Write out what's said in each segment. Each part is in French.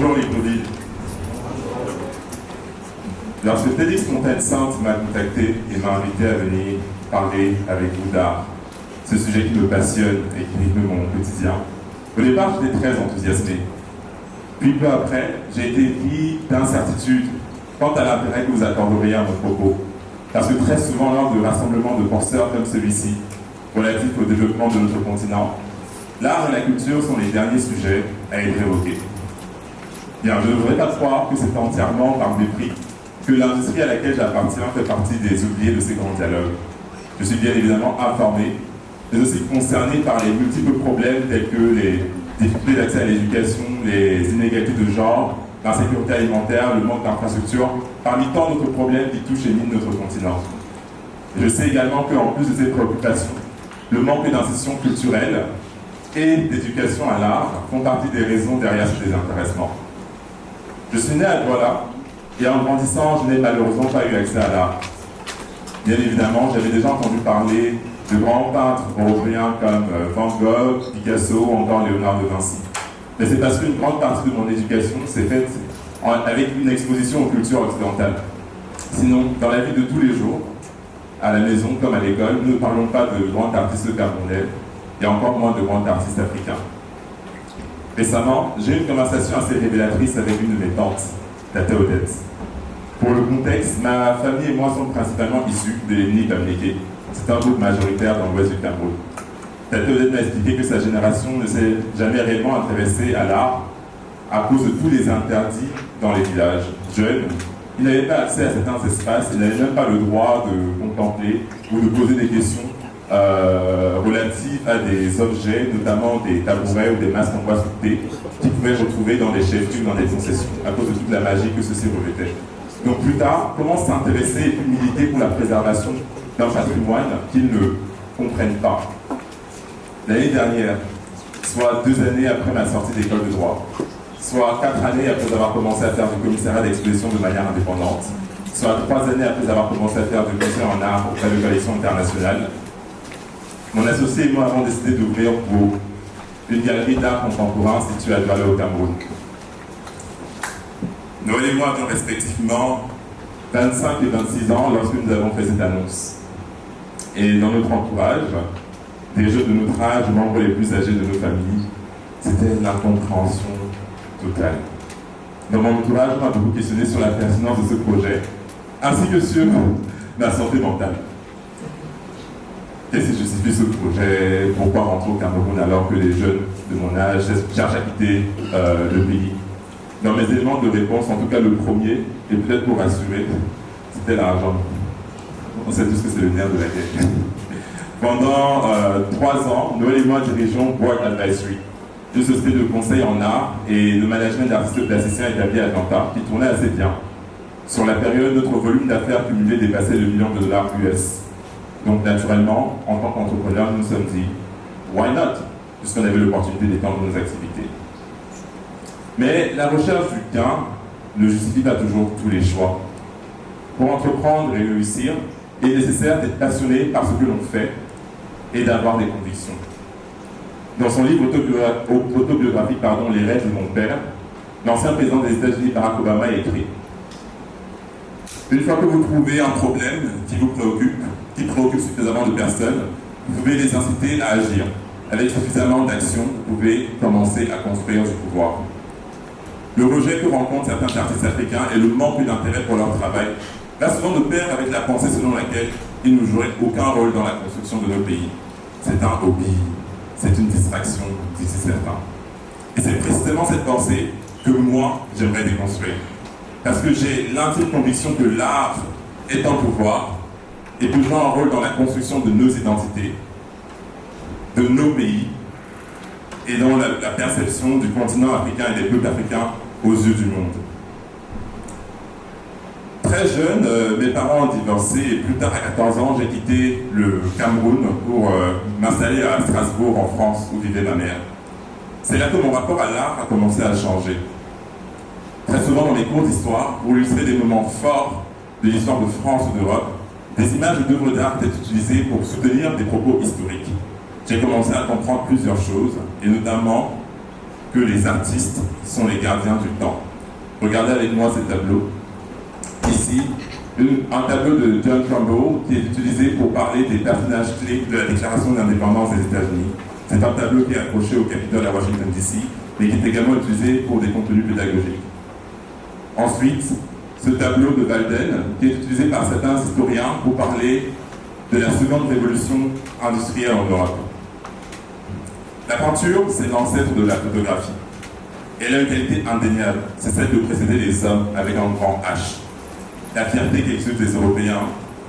Bonjour Libreville. Lorsque Félix Fontaine-Sainte m'a contacté et m'a invité à venir parler avec vous d'art, ce sujet qui me passionne et qui rythme mon quotidien, au départ j'étais très enthousiasmé. Puis peu après, j'ai été pris d'incertitude quant à l'intérêt que vous accorderiez à mon propos. Parce que très souvent, lors de rassemblements de penseurs comme celui-ci, relatifs au développement de notre continent, l'art et la culture sont les derniers sujets à être évoqués. Bien, je ne voudrais pas croire que c'est entièrement par mépris que l'industrie à laquelle j'appartiens fait partie des oubliés de ces grands dialogues. Je suis bien évidemment informé, mais aussi concerné par les multiples problèmes tels que les difficultés d'accès à l'éducation, les inégalités de genre, l'insécurité alimentaire, le manque d'infrastructures, parmi tant d'autres problèmes qui touchent et minent notre continent. Je sais également qu'en plus de ces préoccupations, le manque d'institutions culturelles et d'éducation à l'art font partie des raisons derrière ce désintéressement. Je suis né à Douala et en grandissant, je n'ai malheureusement pas eu accès à l'art. Bien évidemment, j'avais déjà entendu parler de grands peintres européens comme Van Gogh, Picasso ou encore Léonard de Vinci. Mais c'est parce qu'une grande partie de mon éducation s'est faite avec une exposition aux cultures occidentales. Sinon, dans la vie de tous les jours, à la maison comme à l'école, nous ne parlons pas de grands artistes camerounais et encore moins de grands artistes africains. Récemment, j'ai eu une conversation assez révélatrice avec une de mes tantes, Tata Odette. Pour le contexte, ma famille et moi sommes principalement issus de l'ethnie Bamileke. C'est un groupe majoritaire dans l'ouest du Cameroun. Tata Odette m'a expliqué que sa génération ne s'est jamais réellement intéressée à l'art à cause de tous les interdits dans les villages. Jeunes, ils n'avaient pas accès à certains espaces, ils n'avaient même pas le droit de contempler ou de poser des questions relatives à des objets, notamment des tabourets ou des masques en bois sculptés, qu'ils pouvaient retrouver dans des chefs-d'œuvre, dans des concessions, à cause de toute la magie que ceci revêtait. Donc plus tard, comment s'intéresser et puis militer pour la préservation d'un patrimoine qu'ils ne comprennent pas. L'année dernière, soit 2 années après ma sortie d'école de droit, soit 4 années après avoir commencé à faire du commissariat d'exposition de manière indépendante, soit 3 années après avoir commencé à faire du conseil en art auprès de collections internationales, mon associé et moi avons décidé d'ouvrir pour une galerie d'art contemporain située à Douala au Cameroun. Noël et moi avions respectivement 25 et 26 ans lorsque nous avons fait cette annonce. Et dans notre entourage, des jeunes de notre âge, membres les plus âgés de nos familles, c'était l'incompréhension totale. Dans mon entourage, on m'a beaucoup questionné sur la pertinence de ce projet, ainsi que sur ma santé mentale. Qu'est-ce qui justifie ce projet? Pourquoi rentrer au Cameroun alors que les jeunes de mon âge cherchent à quitter le pays? Dans mes éléments de réponse, en tout cas le premier, et peut-être pour rassurer, c'était l'argent. On sait tous que c'est le nerf de la guerre. Pendant 3 ans, Noël et moi dirigeons Board Advisory, une société de conseil en art et de management d'artistes plasticiens établis à Atlanta, qui tournait assez bien. Sur la période, notre volume d'affaires cumulé dépassait le $1 million US. Donc naturellement, en tant qu'entrepreneurs, nous nous sommes dit « why not ?» puisqu'on avait l'opportunité d'étendre nos activités. Mais la recherche du gain ne justifie pas toujours tous les choix. Pour entreprendre et réussir, il est nécessaire d'être passionné par ce que l'on fait et d'avoir des convictions. Dans son livre autobiographique « Les rêves de mon père », l'ancien président des États-Unis Barack Obama a écrit « Une fois que vous trouvez un problème qui vous préoccupe, qui préoccupe suffisamment de personnes, vous pouvez les inciter à agir. Avec suffisamment d'action, vous pouvez commencer à construire du pouvoir. » Le rejet que rencontrent certains artistes africains et le manque d'intérêt pour leur travail va souvent de pair avec la pensée selon laquelle ils ne joueraient aucun rôle dans la construction de nos pays. C'est un hobby, c'est une distraction, disent certains. Et c'est précisément cette pensée que moi, j'aimerais déconstruire. Parce que j'ai l'intime conviction que l'art est un pouvoir et peut jouer un rôle dans la construction de nos identités, de nos pays, et dans la perception du continent africain et des peuples africains aux yeux du monde. Très jeune, mes parents ont divorcé et plus tard, à 14 ans, j'ai quitté le Cameroun pour m'installer à Strasbourg, en France, où vivait ma mère. C'est là que mon rapport à l'art a commencé à changer. Très souvent dans les cours d'histoire, pour illustrer des moments forts de l'histoire de France ou d'Europe, des images d'œuvres d'art étaient utilisées pour soutenir des propos historiques. J'ai commencé à comprendre plusieurs choses, et notamment que les artistes sont les gardiens du temps. Regardez avec moi ces tableaux. Ici, un tableau de John Trumbull qui est utilisé pour parler des personnages clés de la Déclaration d'indépendance des États-Unis. C'est un tableau qui est accroché au Capitole à Washington, D.C., mais qui est également utilisé pour des contenus pédagogiques. Ensuite, ce tableau de Walden, qui est utilisé par certains historiens pour parler de la seconde révolution industrielle en Europe. La peinture, c'est l'ancêtre de la photographie. Elle a une qualité indéniable, c'est celle de précéder les hommes avec un grand H. La fierté qu'exutent les Européens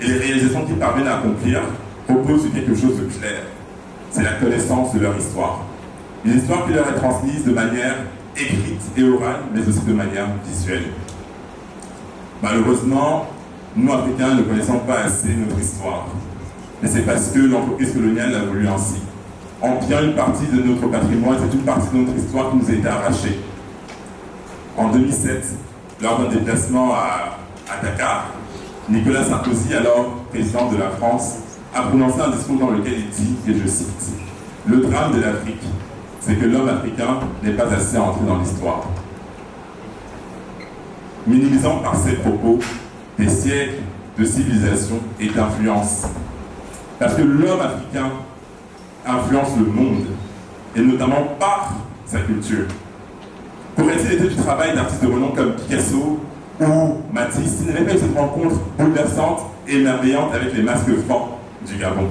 et les réalisations qu'ils parviennent à accomplir reposent sur quelque chose de clair. C'est la connaissance de leur histoire. Une histoire qui leur est transmise de manière écrite et orale, mais aussi de manière visuelle. Malheureusement, nous, Africains, ne connaissons pas assez notre histoire. Mais c'est parce que l'entreprise coloniale l'a voulu ainsi. Empiant une partie de notre patrimoine, c'est une partie de notre histoire qui nous a été arrachée. En 2007, lors d'un déplacement à Dakar, Nicolas Sarkozy, alors président de la France, a prononcé un discours dans lequel il dit, et je cite, « Le drame de l'Afrique, c'est que l'homme africain n'est pas assez entré dans l'histoire. » Minimisant par ses propos des siècles de civilisation et d'influence. Parce que l'homme africain influence le monde, et notamment par sa culture. Qu'aurait-il été du travail d'artistes de renom comme Picasso ou Matisse s'il n'avait pas eu cette rencontre bouleversante et émerveillante avec les masques francs du Gabon?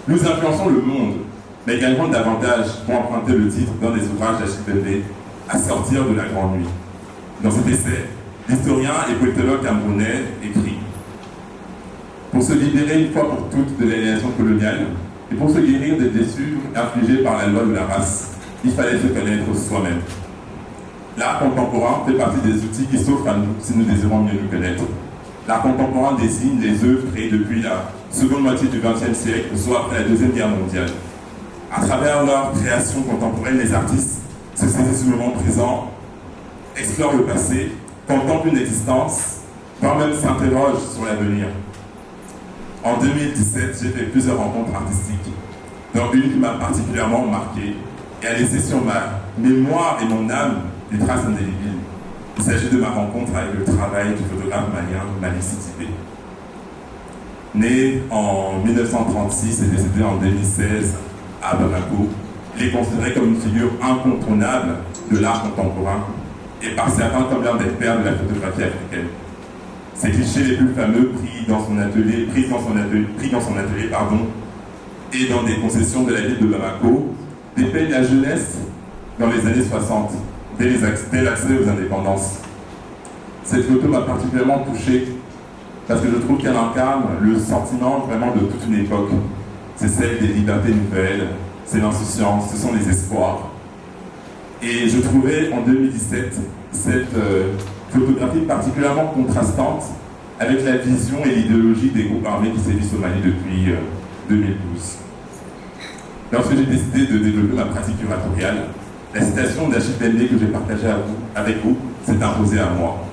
Nous influençons le monde, mais également davantage, pour emprunter le titre d'un des ouvrages d'Achille Mbembe, à sortir de la Grande Nuit. Dans cet essai, l'historien et politologue camerounais écrit « Pour se libérer une fois pour toutes de l'aliénation coloniale et pour se guérir des blessures infligées par la loi de la race, il fallait se connaître soi-même. L'art contemporain fait partie des outils qui s'offrent à nous si nous désirons mieux nous connaître. L'art contemporain désigne les œuvres créées depuis la seconde moitié du XXe siècle, soit après la Deuxième Guerre mondiale. À travers leur création contemporaine, les artistes se saisissent du moment présent, explorent le passé, contemplent une existence, voire même s'interrogent sur l'avenir. En 2017, j'ai fait plusieurs rencontres artistiques, dont une qui m'a particulièrement marqué et a laissé sur ma mémoire et mon âme des traces indélébiles. Il s'agit de ma rencontre avec le travail du photographe malien Malick Sidibé. Né en 1936 et décédé en 2016 à Bamako, il est considéré comme une figure incontournable de l'art contemporain et par certains comme l'un des pères de la photographie africaine. Ces clichés les plus fameux pris dans son atelier, et dans des concessions de la ville de Bamako, dépeignent la jeunesse dans les années 60, dès l'accès aux indépendances. Cette photo m'a particulièrement touché parce que je trouve qu'elle incarne le sentiment vraiment de toute une époque. C'est celle des libertés nouvelles, c'est l'insouciance, ce sont les espoirs. Et je trouvais en 2017 cette photographie particulièrement contrastante avec la vision et l'idéologie des groupes armés qui sévissent au Mali depuis 2012. Lorsque j'ai décidé de développer ma pratique curatoriale, la citation d'Achille Mbembe que j'ai partagée avec vous s'est imposée à moi.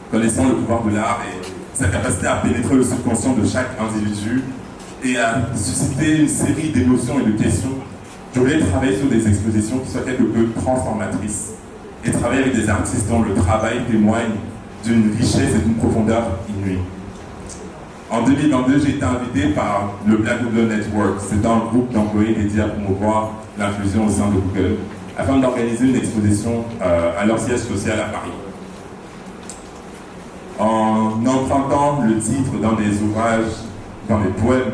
Connaissant le pouvoir de l'art et sa capacité à pénétrer le subconscient de chaque individu et à susciter une série d'émotions et de questions, je voulais travailler sur des expositions qui soient quelque peu transformatrices et travailler avec des artistes dont le travail témoigne d'une richesse et d'une profondeur inouïe. En 2022, j'ai été invité par le Black Google Network, c'est un groupe d'employés dédié à promouvoir l'inclusion au sein de Google, afin d'organiser une exposition à leur siège social à Paris. En empruntant le titre dans des poèmes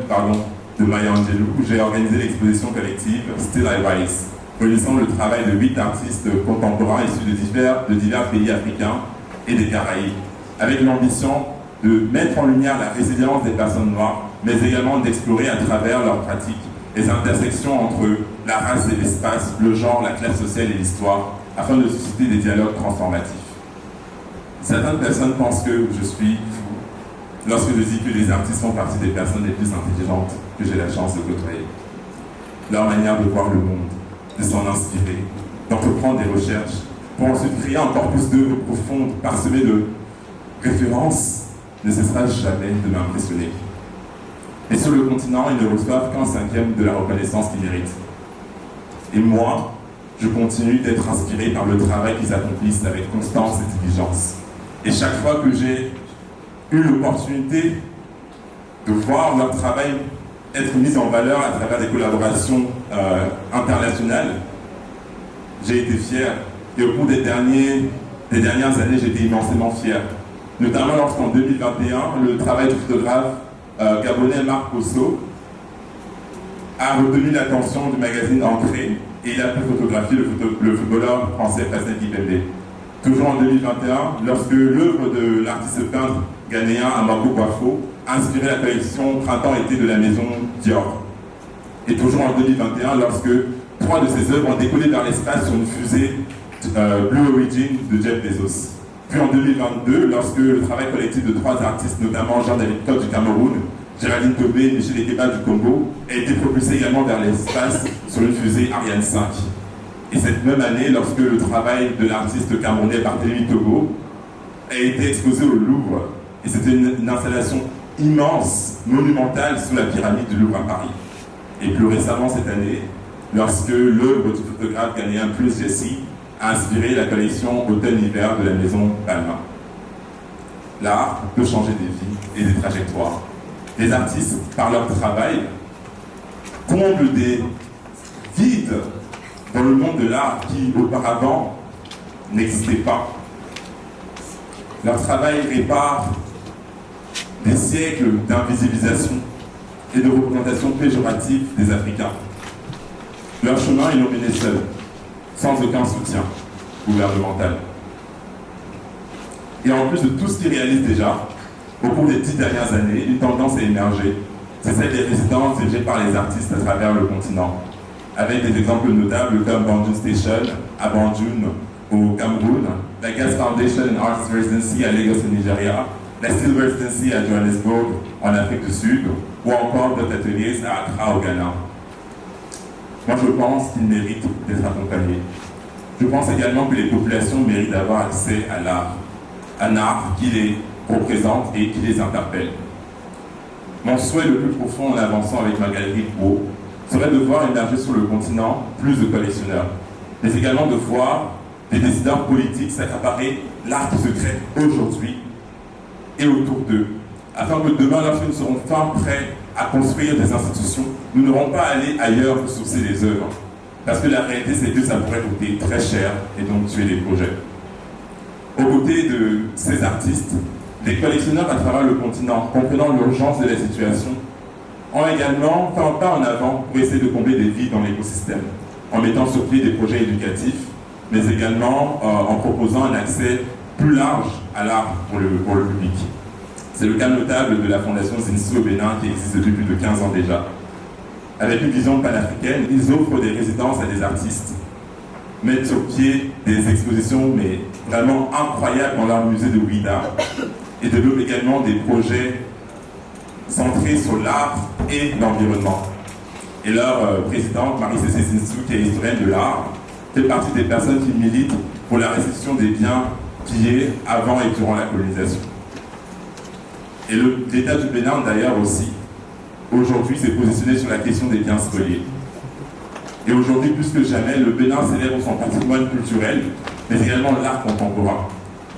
de Maya Angelou, j'ai organisé l'exposition collective Still I Rise, réunissant le travail de 8 artistes contemporains issus de divers pays africains et des Caraïbes, avec l'ambition de mettre en lumière la résilience des personnes noires, mais également d'explorer à travers leurs pratiques les intersections entre la race et l'espace, le genre, la classe sociale et l'histoire, afin de susciter des dialogues transformatifs. Certaines personnes pensent que je suis fou lorsque je dis que les artistes font partie des personnes les plus intelligentes que j'ai la chance de côtoyer. Leur manière de voir le monde, de s'en inspirer, d'entreprendre des recherches, pour ensuite créer encore plus d'œuvres profondes, parsemées de références, ne cessera jamais de m'impressionner. Et sur le continent, ils ne reçoivent qu'un cinquième de la reconnaissance qu'ils méritent. Et moi, je continue d'être inspiré par le travail qu'ils accomplissent avec constance et diligence. Et chaque fois que j'ai eu l'opportunité de voir leur travail être mis en valeur à travers des collaborations internationales, j'ai été fier. Et au cours des dernières années, j'ai été immensément fier. Notamment lorsqu'en 2021, le travail du photographe gabonais Marc Posso a retenu l'attention du magazine Ancré et il a pu photographier le footballeur français Pascal Kipembe. Toujours en 2021, lorsque l'œuvre de l'artiste peintre ghanéen Amadou Bafo a inspiré la collection Printemps-été de la maison Dior. Et toujours en 2021, lorsque 3 de ses œuvres ont décollé vers l'espace sur une fusée Blue Origin de Jeff Bezos. Puis en 2022, lorsque le travail collectif de 3 artistes, notamment Jean-David Todd du Cameroun, Géraldine Tobé et Michel Ekeba du Congo, a été propulsé également vers l'espace sur une fusée Ariane 5. Et cette même année, lorsque le travail de l'artiste camerounais Barthélemy Togo a été exposé au Louvre, et c'était une installation immense, monumentale, sous la pyramide du Louvre à Paris. Et plus récemment cette année, lorsque l'œuvre du photographe ghanéen Plus Jesse a inspiré la collection Automne-Hiver de la maison Palma. L'art peut changer des vies et des trajectoires. Les artistes, par leur travail, comblent des vides dans le monde de l'art qui, auparavant, n'existait pas. Leur travail répare des siècles d'invisibilisation et de représentation péjorative des Africains. Leur chemin, ils l'ont mené seuls, sans aucun soutien gouvernemental. Et en plus de tout ce qu'ils réalisent déjà, au cours des 10 dernières années, une tendance a émergé. C'est celle des résidences dirigées par les artistes à travers le continent, avec des exemples notables comme Banjul Station à Banjul au Cameroun, la Gas Foundation and Artist Residency à Lagos au Nigeria, la Silver Residency à Johannesburg en Afrique du Sud, ou encore d'autres ateliers à Accra au Ghana. Moi je pense qu'ils méritent d'être accompagnés. Je pense également que les populations méritent d'avoir accès à l'art, un art qui les représente et qui les interpelle. Mon souhait le plus profond en avançant avec ma galerie Pro serait de voir émerger sur le continent plus de collectionneurs, mais également de voir des décideurs politiques s'accaparer l'art qui se crée aujourd'hui et autour d'eux, afin que demain, lorsque nous serons enfin prêts à construire des institutions, nous n'aurons pas à aller ailleurs pour sourcer les œuvres. Parce que la réalité, c'est que ça pourrait coûter très cher et donc tuer les projets. Aux côtés de ces artistes, les collectionneurs à travers le continent, comprenant l'urgence de la situation, ont également fait un pas en avant pour essayer de combler des vides dans l'écosystème, en mettant sur pied des projets éducatifs, mais également en proposant un accès plus large à l'art pour le public. C'est le cas notable de la Fondation Zinsou au Bénin qui existe depuis plus de 15 ans déjà. Avec une vision panafricaine, ils offrent des résidences à des artistes, mettent sur pied des expositions mais vraiment incroyables dans leur musée de Ouida et développent également des projets centrés sur l'art et l'environnement. Et leur présidente, Marie-Cécile Zinsou, qui est historienne de l'art, fait partie des personnes qui militent pour la restitution des biens pillés avant et durant la colonisation. Et l'État du Bénin, d'ailleurs aussi, aujourd'hui s'est positionné sur la question des biens spoliés. Et aujourd'hui, plus que jamais, le Bénin célèbre son patrimoine culturel, mais également l'art contemporain.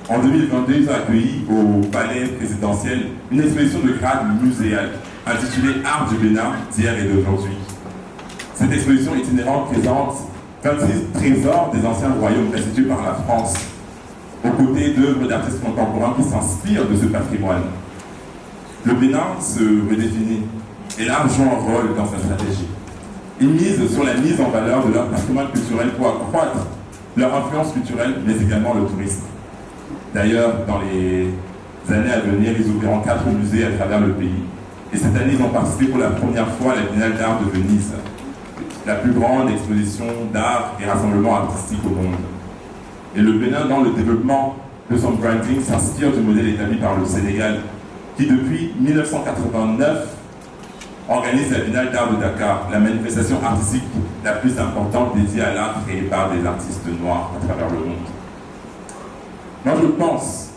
En 2022, ils ont accueilli au palais présidentiel une exposition de grade muséale intitulée Art du Bénin d'hier et d'aujourd'hui. Cette exposition itinérante présente 26 trésors des anciens royaumes restitués par la France, aux côtés d'œuvres d'artistes contemporains qui s'inspirent de ce patrimoine. Le Bénin se redéfinit et l'art joue un rôle dans sa stratégie. Ils misent sur la mise en valeur de leur patrimoine culturel pour accroître leur influence culturelle, mais également le tourisme. D'ailleurs, dans les années à venir, ils ouvriront 4 musées à travers le pays. Et cette année, ils ont participé pour la première fois à la Biennale d'art de Venise, la plus grande exposition d'art et rassemblement artistique au monde. Et le Bénin, dans le développement de son branding, s'inspire du modèle établi par le Sénégal, qui depuis 1989 organise la Biennale d'art de Dakar, la manifestation artistique la plus importante dédiée à l'art créé par des artistes noirs à travers le monde. Moi, je pense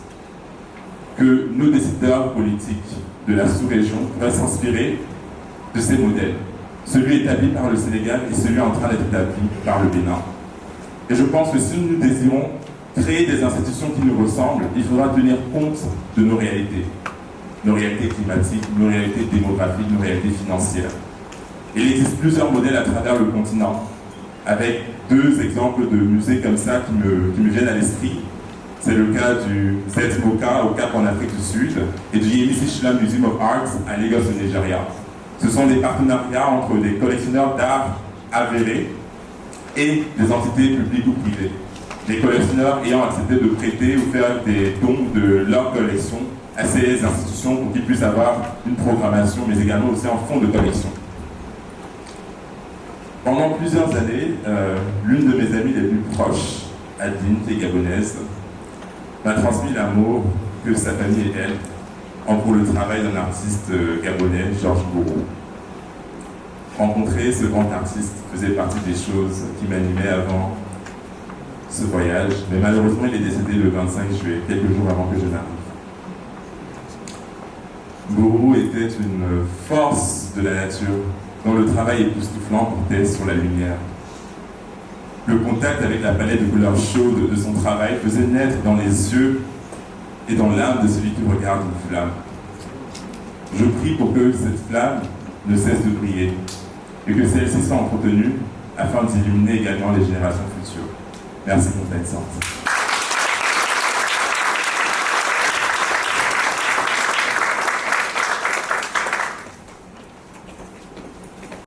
que nos décideurs politiques de la sous-région pourraient s'inspirer de ces modèles, celui établi par le Sénégal et celui en train d'être établi par le Bénin. Et je pense que si nous désirons créer des institutions qui nous ressemblent, il faudra tenir compte de nos réalités climatiques, nos réalités démographiques, nos réalités financières. Et il existe plusieurs modèles à travers le continent, avec 2 exemples de musées comme ça qui me viennent à l'esprit. C'est le cas du ZMOCA au Cap en Afrique du Sud et du Yemisi Shila Museum of Arts à Lagos au Nigeria. Ce sont des partenariats entre des collectionneurs d'art avérés et des entités publiques ou privées. Les collectionneurs ayant accepté de prêter ou faire des dons de leur collection à ces institutions pour qu'ils puissent avoir une programmation, mais également aussi un fonds de collection. Pendant plusieurs années, l'une de mes amies les plus proches, Adeline, qui est gabonaise, m'a transmis l'amour que sa famille et elle ont pour le travail d'un artiste gabonais, Georges Bourou. Rencontrer ce grand artiste faisait partie des choses qui m'animaient avant ce voyage, mais malheureusement il est décédé le 25 juillet, quelques jours avant que je n'arrive. Bourou était une force de la nature, dont le travail époustouflant portait sur la lumière. Le contact avec la palette de couleurs chaudes de son travail faisait naître dans les yeux et dans l'âme de celui qui regarde une flamme. Je prie pour que cette flamme ne cesse de briller et que celle-ci soit entretenue afin d'illuminer également les générations futures. Merci, Fontaine Sainte.